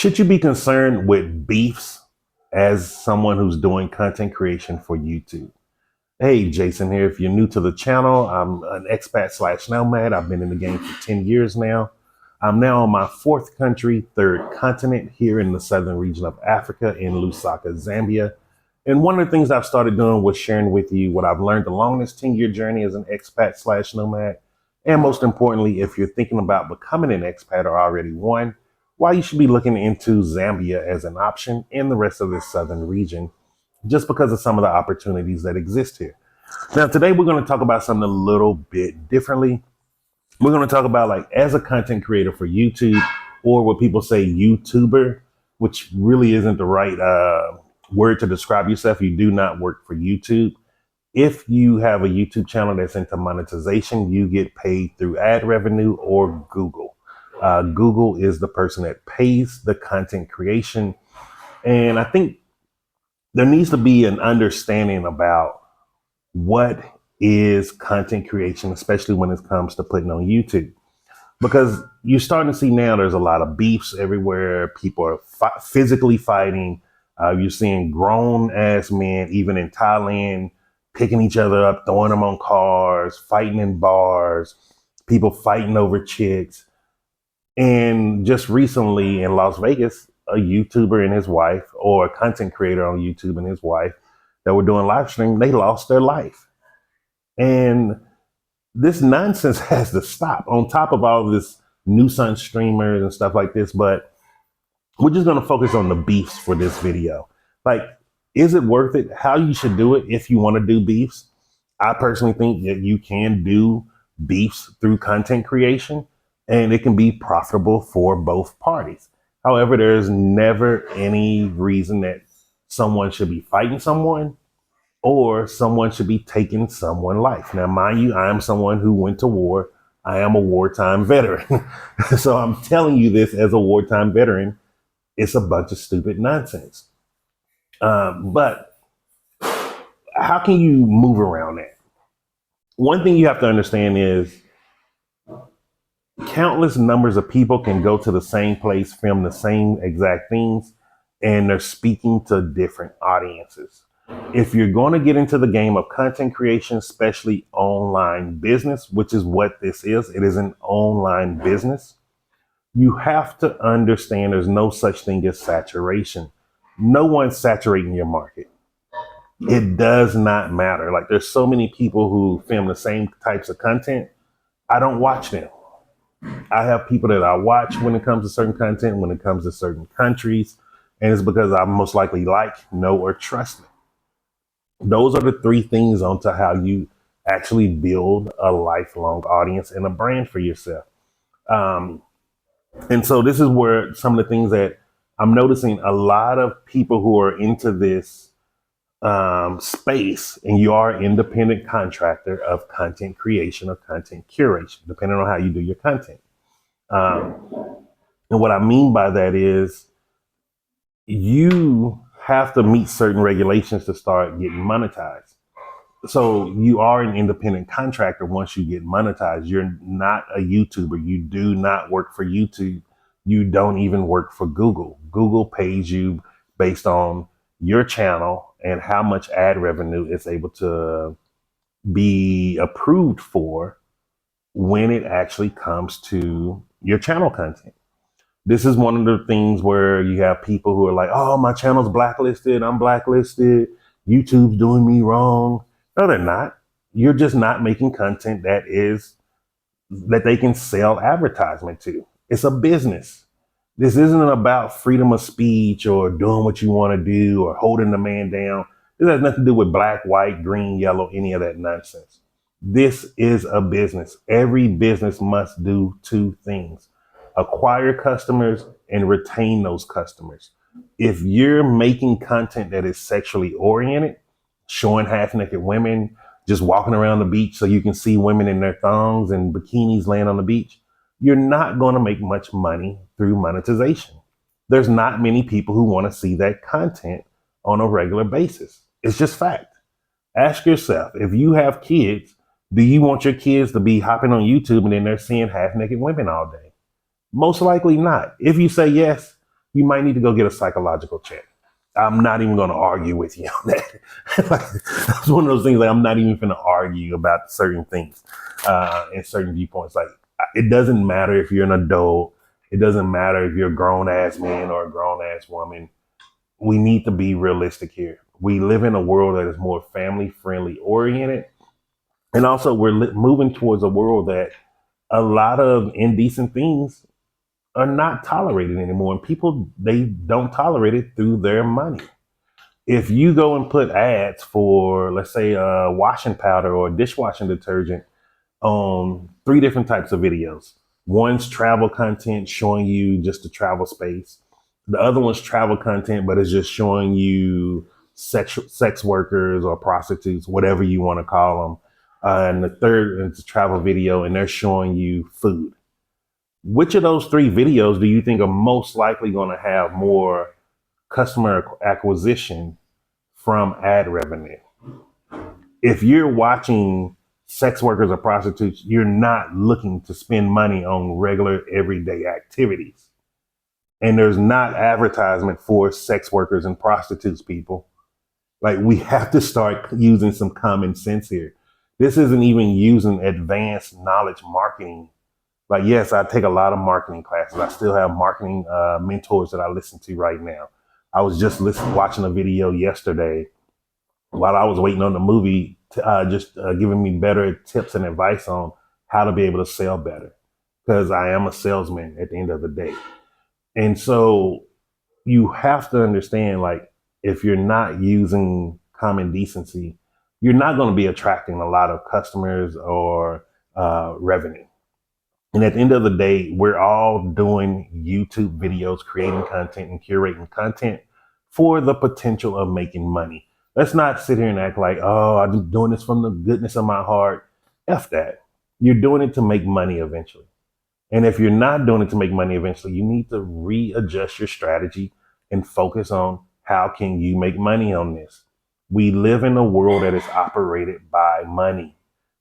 Should you be concerned with beefs as someone who's doing content creation for YouTube? Hey, Jason here. If you're new to the channel, I'm an expat slash nomad. I've been in the game for 10 years now. I'm now on my fourth country, third continent, here in the southern region of Africa in Lusaka, Zambia. And one of the things I've started doing was sharing with you what I've learned along this 10-year journey as an expat slash nomad. And most importantly, if you're thinking about becoming an expat or already one, why you should be looking into Zambia as an option in the rest of this southern region, just because of some of the opportunities that exist here. Now, today we're going to talk about something a little bit differently. We're going to talk about, like, as a content creator for YouTube, or what people say YouTuber, which really isn't the right word to describe yourself. You do not work for YouTube. If you have a YouTube channel that's into monetization, you get paid through ad revenue or Google. Google is the person that pays the content creation. And I think there needs to be an understanding about what is content creation, especially when it comes to putting on YouTube. Because you're starting to see now there's a lot of beefs everywhere. People are physically fighting. You're seeing grown ass men, even in Thailand, picking each other up, throwing them on cars, fighting in bars, people fighting over chicks. And just recently in Las Vegas, a YouTuber and his wife, or a content creator on YouTube and his wife that were doing live stream, they lost their life. And this nonsense has to stop, on top of all of this nuisance streamers and stuff like this. But we're just going to focus on the beefs for this video. Like, is it worth it? How you should do it if you want to do beefs. I personally think that you can do beefs through content creation, and it can be profitable for both parties. However, there's never any reason that someone should be fighting someone or someone should be taking someone's life. Now, mind you, I am someone who went to war. I am a wartime veteran. So I'm telling you this as a wartime veteran. It's a bunch of stupid nonsense. But how can you move around that? One thing you have to understand is countless numbers of people can go to the same place, film the same exact things, and they're speaking to different audiences. If you're going to get into the game of content creation, especially online business, which is what this is, it is an online business, you have to understand there's no such thing as saturation. No one's saturating your market. It does not matter. Like, there's so many people who film the same types of content. I don't watch them. I have people that I watch when it comes to certain content, when it comes to certain countries, and it's because I most likely like, know, or trust them. Those are the three things onto how you actually build a lifelong audience and a brand for yourself. And so this is where some of the things that I'm noticing, a lot of people who are into this space, and you are an independent contractor of content creation or content curation, depending on how you do your content. And what I mean by that is you have to meet certain regulations to start getting monetized. So you are an independent contractor once you get monetized. You're not a YouTuber. You do not work for YouTube. You don't even work for Google. Google pays you based on your channel and how much ad revenue it's able to be approved for when it actually comes to your channel content. This is one of the things where you have people who are like, oh, my channel's blacklisted. I'm blacklisted. YouTube's doing me wrong. No, they're not. You're just not making content that they can sell advertisement to. It's a business. This isn't about freedom of speech or doing what you want to do or holding the man down. This has nothing to do with black, white, green, yellow, any of that nonsense. This is a business. Every business must do two things: acquire customers and retain those customers. If you're making content that is sexually oriented, showing half-naked women, just walking around the beach so you can see women in their thongs and bikinis laying on the beach, you're not going to make much money through monetization. There's not many people who want to see that content on a regular basis. It's just fact. Ask yourself, if you have kids, do you want your kids to be hopping on YouTube and then they're seeing half-naked women all day? Most likely not. If you say yes, you might need to go get a psychological check. I'm not even going to argue with you on that. Like, that's one of those things. Like, I'm not even going to argue about certain things and certain viewpoints. Like, it doesn't matter if you're an adult. It doesn't matter if you're a grown ass man or a grown ass woman. We need to be realistic here. We live in a world that is more family friendly oriented. And also, we're moving towards a world that a lot of indecent things are not tolerated anymore. And people, they don't tolerate it through their money. If you go and put ads for, let's say, washing powder or dishwashing detergent on three different types of videos. One's travel content showing you just the travel space. The other one's travel content, but it's just showing you sex workers or prostitutes, whatever you want to call them. And the third is a travel video, and they're showing you food. Which of those three videos do you think are most likely going to have more customer acquisition from ad revenue? If you're watching sex workers or prostitutes, you're not looking to spend money on regular everyday activities. And there's not advertisement for sex workers and prostitutes, people. Like, we have to start using some common sense here. This isn't even using advanced knowledge marketing. Like, yes, I take a lot of marketing classes. I still have marketing mentors that I listen to right now. I was just watching a video yesterday while I was waiting on the movie, giving me better tips and advice on how to be able to sell better, because I am a salesman at the end of the day. And so you have to understand, like, if you're not using common decency, you're not going to be attracting a lot of customers or revenue. And at the end of the day, we're all doing YouTube videos, creating content and curating content for the potential of making money. Let's not sit here and act like, oh, I'm doing this from the goodness of my heart. F that. You're doing it to make money eventually. And if you're not doing it to make money eventually, you need to readjust your strategy and focus on how can you make money on this. We live in a world that is operated by money.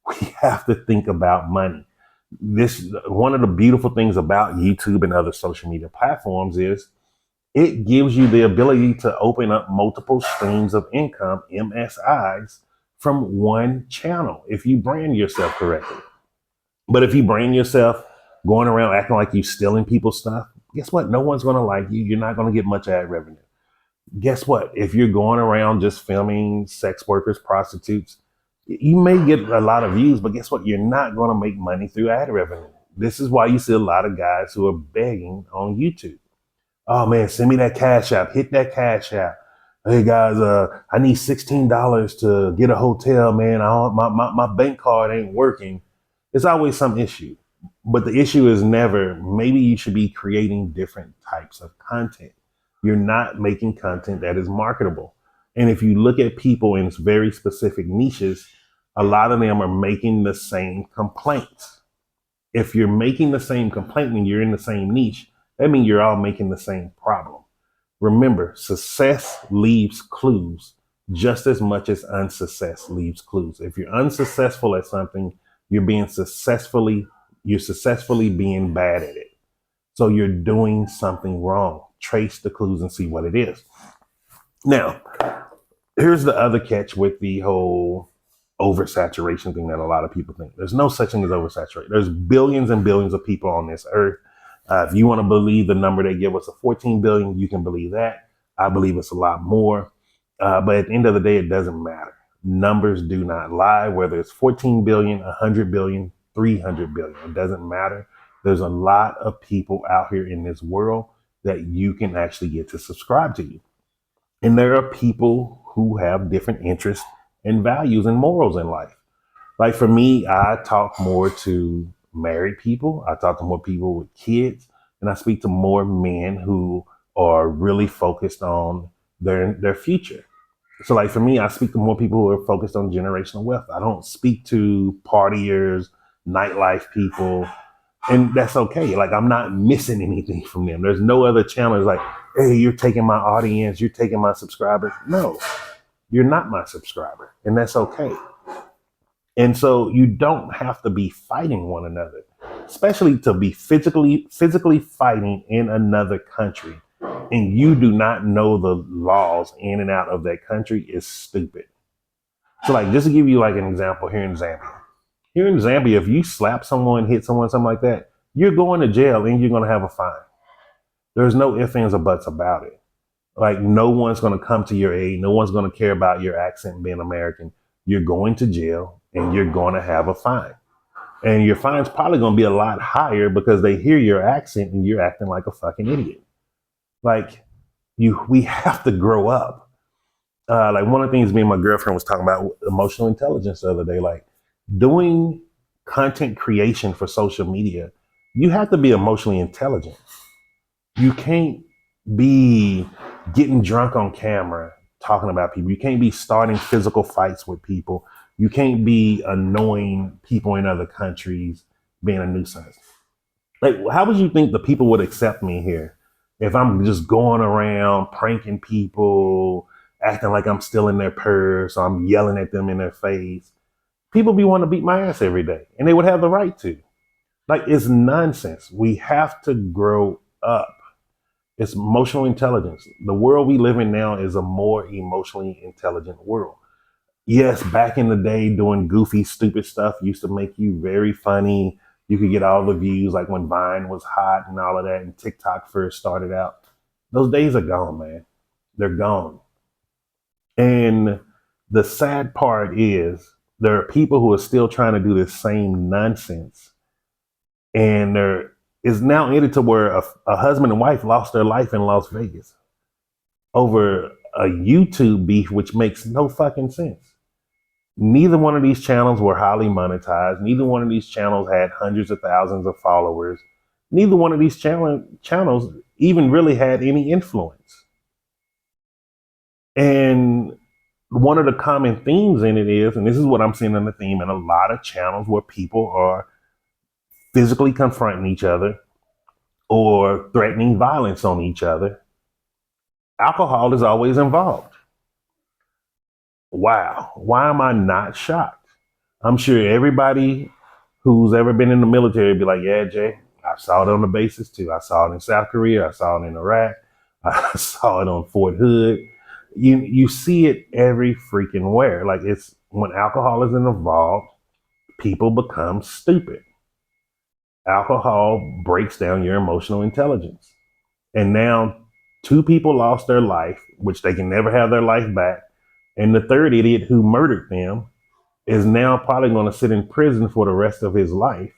We have to think about money. One of the beautiful things about YouTube and other social media platforms is it gives you the ability to open up multiple streams of income, MSIs, from one channel if you brand yourself correctly. But if you brand yourself going around acting like you're stealing people's stuff, guess what? No one's going to like you. You're not going to get much ad revenue. Guess what? If you're going around just filming sex workers, prostitutes, you may get a lot of views, but guess what? You're not going to make money through ad revenue. This is why you see a lot of guys who are begging on YouTube. Oh man, send me that cash app. Hit that cash app. Hey guys, I need $16 to get a hotel, man. My bank card ain't working. There's always some issue. But the issue is never, maybe you should be creating different types of content. You're not making content that is marketable. And if you look at people in very specific niches, a lot of them are making the same complaints. If you're making the same complaint and you're in the same niche, that means you're all making the same problem. Remember, success leaves clues just as much as unsuccess leaves clues. If you're unsuccessful at something, you're successfully being bad at it. So you're doing something wrong. Trace the clues and see what it is. Now, here's the other catch with the whole oversaturation thing that a lot of people think. There's no such thing as oversaturation. There's billions and billions of people on this earth. If you want to believe the number they give us of 14 billion, you can believe that. I believe it's a lot more. But at the end of the day, it doesn't matter. Numbers do not lie, whether it's 14 billion, 100 billion, 300 billion. It doesn't matter. There's a lot of people out here in this world that you can actually get to subscribe to you. And there are people who have different interests and values and morals in life. Like for me, I talk more to married people. I talk to more people with kids, and I speak to more men who are really focused on their future. So like for me, I speak to more people who are focused on generational wealth. I don't speak to partiers, nightlife people, and that's okay. Like I'm not missing anything from them. There's no other channel. It's like, hey, you're taking my audience, you're taking my subscribers. No, you're not my subscriber, and that's okay. And so you don't have to be fighting one another, especially to be physically fighting in another country. and you do not know the laws in and out of that country is stupid. So like, just to give you like an example here in Zambia. Here in Zambia, if you slap someone, hit someone, something like that, you're going to jail and you're going to have a fine. There's no ifs, ands, or buts about it. Like, no one's going to come to your aid. No one's going to care about your accent being American. You're going to jail and you're going to have a fine. And your fine's probably going to be a lot higher because they hear your accent and you're acting like a fucking idiot. Like, we have to grow up. Like, one of the things me and my girlfriend was talking about emotional intelligence the other day, like doing content creation for social media, you have to be emotionally intelligent. You can't be getting drunk on camera talking about people. You can't be starting physical fights with people. You can't be annoying people in other countries, being a nuisance. Like, how would you think the people would accept me here if I'm just going around pranking people, acting like I'm still in their purse, or I'm yelling at them in their face? People be wanting to beat my ass every day, and they would have the right to. Like, it's nonsense. We have to grow up. It's emotional intelligence. The world we live in now is a more emotionally intelligent world. Yes, back in the day, doing goofy, stupid stuff used to make you very funny. You could get all the views, like when Vine was hot and all of that, and TikTok first started out. Those days are gone, man. They're gone. And the sad part is there are people who are still trying to do this same nonsense. And there is now ended to where a husband and wife lost their life in Las Vegas over a YouTube beef, which makes no fucking sense. Neither one of these channels were highly monetized. Neither one of these channels had hundreds of thousands of followers. Neither one of these channels even really had any influence. And one of the common themes in it is, and this is what I'm seeing in the theme in a lot of channels where people are physically confronting each other or threatening violence on each other, alcohol is always involved. Wow. Why am I not shocked? I'm sure everybody who's ever been in the military be like, yeah, Jay, I saw it on the bases too. I saw it in South Korea. I saw it in Iraq. I saw it on Fort Hood. You see it every freaking where. Like, it's when alcohol is involved, people become stupid. Alcohol breaks down your emotional intelligence. And now 2 people lost their life, which they can never have their life back. And the third idiot who murdered them is now probably going to sit in prison for the rest of his life,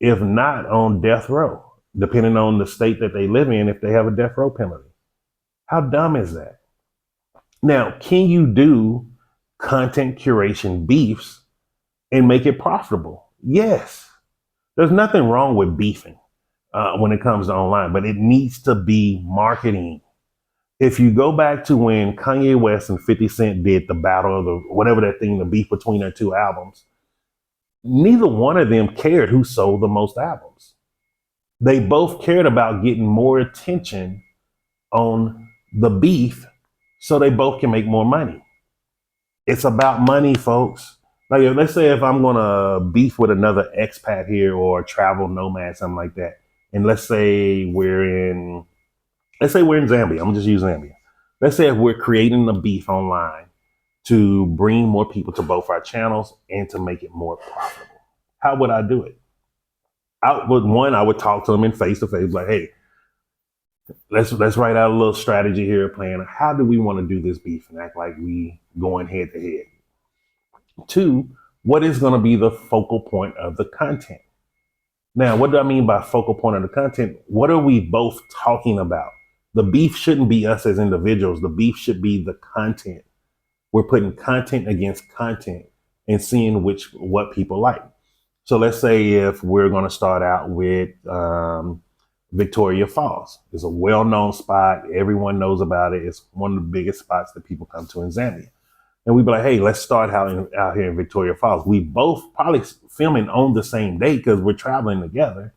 if not on death row, depending on the state that they live in, if they have a death row penalty. How dumb is that? Now, can you do content curation beefs and make it profitable? Yes. There's nothing wrong with beefing when it comes to online, but it needs to be marketing. If you go back to when Kanye West and 50 Cent did the battle of the whatever that thing, the beef between their 2 albums, neither one of them cared who sold the most albums. They both cared about getting more attention on the beef so they both can make more money. It's about money, folks. Like, let's say if I'm going to beef with another expat here or a travel nomad, something like that, and let's say we're in Zambia. I'm just using Zambia. Let's say if we're creating a beef online to bring more people to both our channels and to make it more profitable. How would I do it? I would talk to them in face to face, like, hey, let's write out a little strategy here, plan. How do we want to do this beef and act like we going head to head? 2, what is going to be the focal point of the content? Now, what do I mean by focal point of the content? What are we both talking about? The beef shouldn't be us as individuals. The beef should be the content. We're putting content against content and seeing what people like. So let's say if we're going to start out with Victoria Falls. It's a well-known spot. Everyone knows about it. It's one of the biggest spots that people come to in Zambia. And we'd be like, hey, let's start out here in Victoria Falls. We both probably filming on the same day because we're traveling together.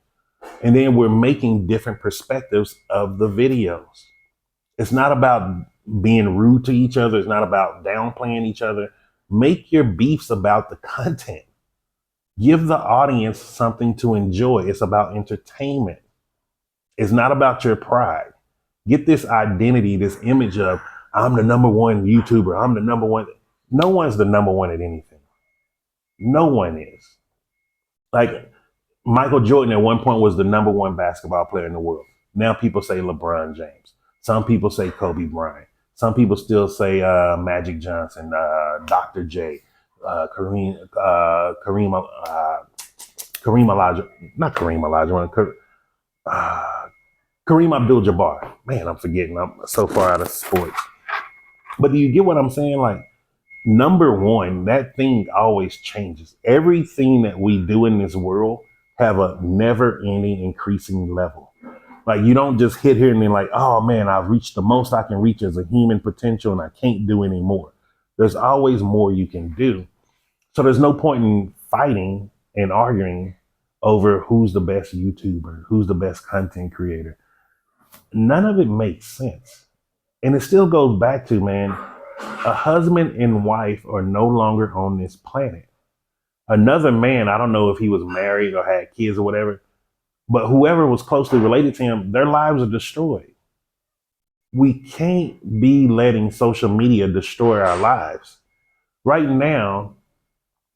And then we're making different perspectives of the videos. It's not about being rude to each other. It's not about downplaying each other. Make your beefs about the content. Give the audience something to enjoy. It's about entertainment. It's not about your pride. get this identity, this image of I'm the number one YouTuber. I'm the number one. No one's the number one at anything. No one is. Like Michael Jordan at one point was the number one basketball player in the world. Now people say LeBron James. Some people say Kobe Bryant. Some people still say Magic Johnson, Dr. J, Kareem Elijah, not Kareem Elijah, Kareem Abdul-Jabbar. Man, I'm forgetting. I'm so far out of sports. But do you get what I'm saying? Like, number one, that thing always changes. Everything that we do in this world have a never ending increasing level. Like you don't just hit here and then like, oh man, I've reached the most I can reach as a human potential and I can't do any more. There's always more you can do. So there's no point in fighting and arguing over who's the best YouTuber, who's the best content creator. None of it makes sense. And it still goes back to, man, a husband and wife are no longer on this planet. Another man, I don't know if he was married or had kids or whatever, but whoever was closely related to him, their lives are destroyed. We can't be letting social media destroy our lives. Right now,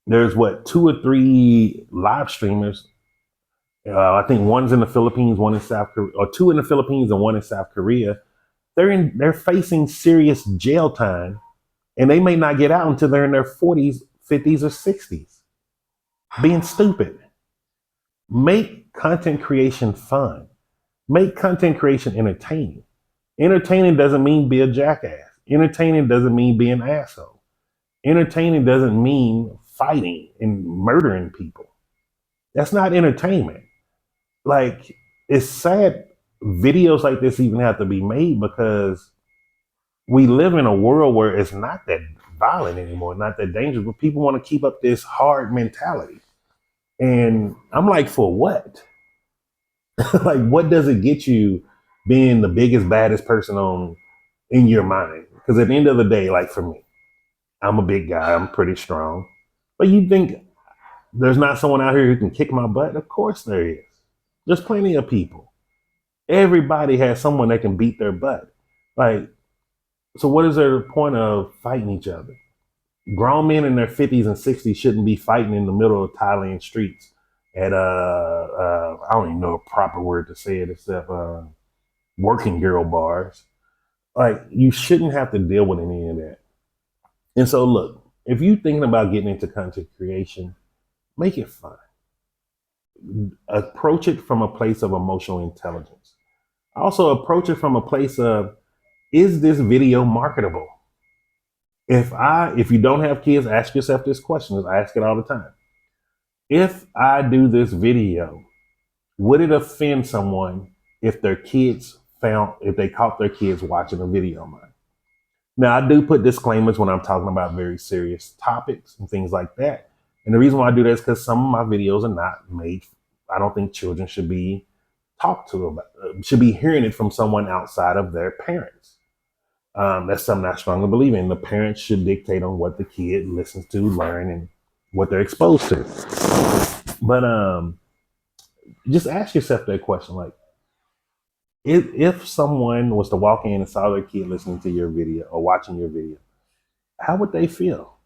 there's what, 2 or 3 live streamers. I think one's in the Philippines, one in South Korea, or 2 in the Philippines and 1 in South Korea. They're facing serious jail time, and they may not get out until they're in their 40s, 50s, or 60s. Being stupid. Make content creation fun. Make content creation entertaining. Entertaining doesn't mean be a jackass. Entertaining doesn't mean be an asshole. Entertaining doesn't mean fighting and murdering people. That's not entertainment. Like, it's sad videos like this even have to be made because we live in a world where it's not that violent anymore, not that dangerous, but people want to keep up this hard mentality. And I'm like, for what? Like, what does it get you being the biggest, baddest person in your mind? Because at the end of the day, like for me, I'm a big guy, I'm pretty strong. But you think there's not someone out here who can kick my butt? Of course there is. There's plenty of people. Everybody has someone that can beat their butt. Like, so what is the point of fighting each other? Grown men in their 50s and 60s shouldn't be fighting in the middle of Thailand streets at I don't even know a proper word to say it except working girl bars. Like, you shouldn't have to deal with any of that. And so look, if you're thinking about getting into content creation, make it fun. Approach it from a place of emotional intelligence. Also approach it from a place of, is this video marketable? If you don't have kids, ask yourself this question. I ask it all the time. If I do this video, would it offend someone if they caught their kids watching a video of mine? Now, I do put disclaimers when I'm talking about very serious topics and things like that. And the reason why I do that is because some of my videos are not made. I don't think children should be talked to about, should be hearing it from someone outside of their parents. That's something I strongly believe in. The parents should dictate on what the kid listens to, learn, and what they're exposed to. But just ask yourself that question. Like, if someone was to walk in and saw their kid listening to your video or watching your video, how would they feel?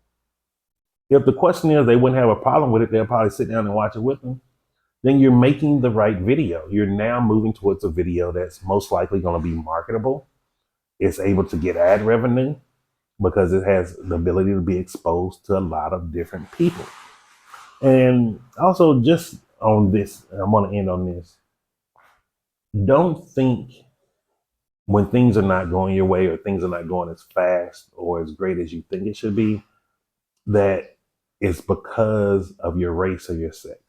If the question is they wouldn't have a problem with it, they'll probably sit down and watch it with them. Then you're making the right video. You're now moving towards a video that's most likely going to be marketable. It's able to get ad revenue because it has the ability to be exposed to a lot of different people. And also, just on this, I'm going to end on this. Don't think when things are not going your way or things are not going as fast or as great as you think it should be, that it's because of your race or your sex.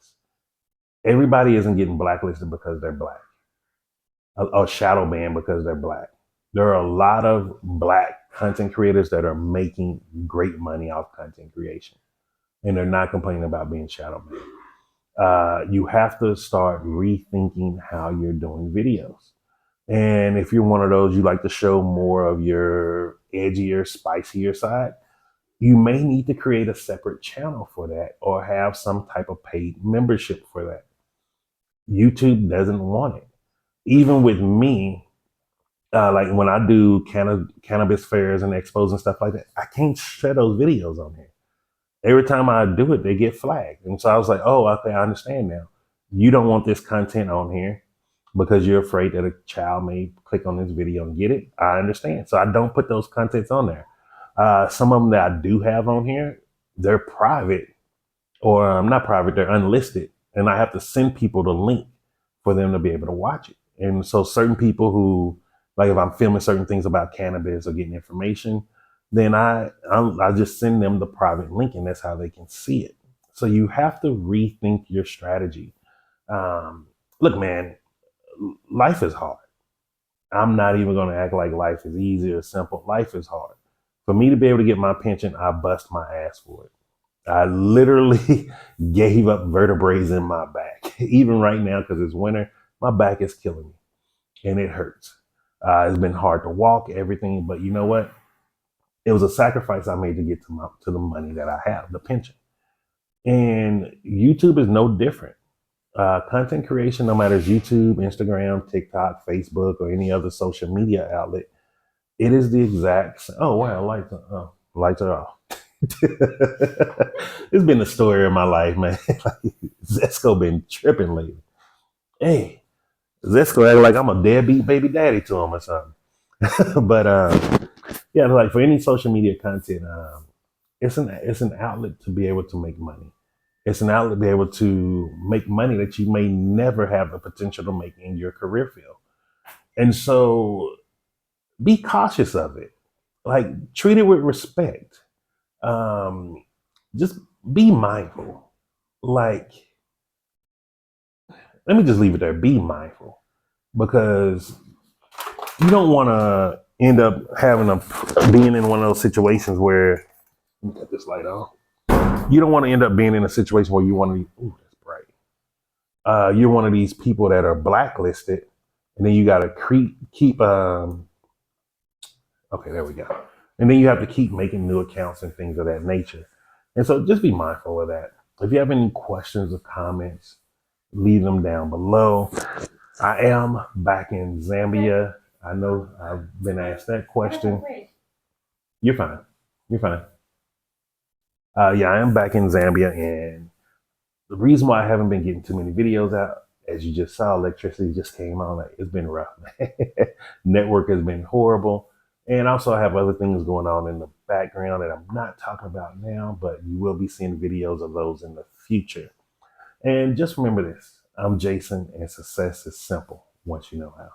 Everybody isn't getting blacklisted because they're black or shadow banned because they're black. There are a lot of black content creators that are making great money off content creation, and they're not complaining about being shadow banned. You have to start rethinking how you're doing videos. And if you're one of those, you like to show more of your edgier, spicier side, you may need to create a separate channel for that or have some type of paid membership for that. YouTube doesn't want it. Even with me, Like when I do cannabis fairs and expos and stuff like that, I can't share those videos on here. Every time I do it, they get flagged. And so I was like, oh, okay, I understand now. You don't want this content on here because you're afraid that a child may click on this video and get it. I understand. So I don't put those contents on there. Some of them that I do have on here, they're private or not private, they're unlisted. And I have to send people the link for them to be able to watch it. And so certain people who, like if I'm filming certain things about cannabis or getting information, then I just send them the private link and that's how they can see it. So you have to rethink your strategy. Um, Look, man, life is hard. I'm not even going to act like life is easy or simple. Life is hard. For me to be able to get my pension, I bust my ass for it. I literally gave up vertebrae in my back. Even right now, because it's winter, my back is killing me and it hurts. It's been hard to walk, everything, but you know what? It was a sacrifice I made to get to the money that I have, the pension. And YouTube is no different. Content creation, no matter it's YouTube, Instagram, TikTok, Facebook, or any other social media outlet, it is the exact. Oh wow, lights are off. It's been the story of my life, man. Like, Zesco been tripping lately. Hey, Zesco act like I'm a deadbeat baby daddy to him or something. But yeah, like for any social media content, it's an outlet to be able to make money. It's an outlet to be able to make money that you may never have the potential to make in your career field. And so be cautious of it. Like treat it with respect. Um, just be mindful. Like, let me just leave it there. Be mindful because you don't want to end up being in one of those situations where let me cut this light on. You don't want to end up being in a situation where you want to be. Ooh, that's bright. You're one of these people that are blacklisted, and then you got to keep. Okay, there we go. And then you have to keep making new accounts and things of that nature. And so just be mindful of that. If you have any questions or comments, leave them down below. I am back in Zambia. I know I've been asked that question. You're fine. You're fine. Yeah, I am back in Zambia, and the reason why I haven't been getting too many videos out, as you just saw, electricity just came on. Like, it's been rough. Network has been horrible. And also I have other things going on in the background that I'm not talking about now, but you will be seeing videos of those in the future. And just remember this, I'm Jason and success is simple once you know how.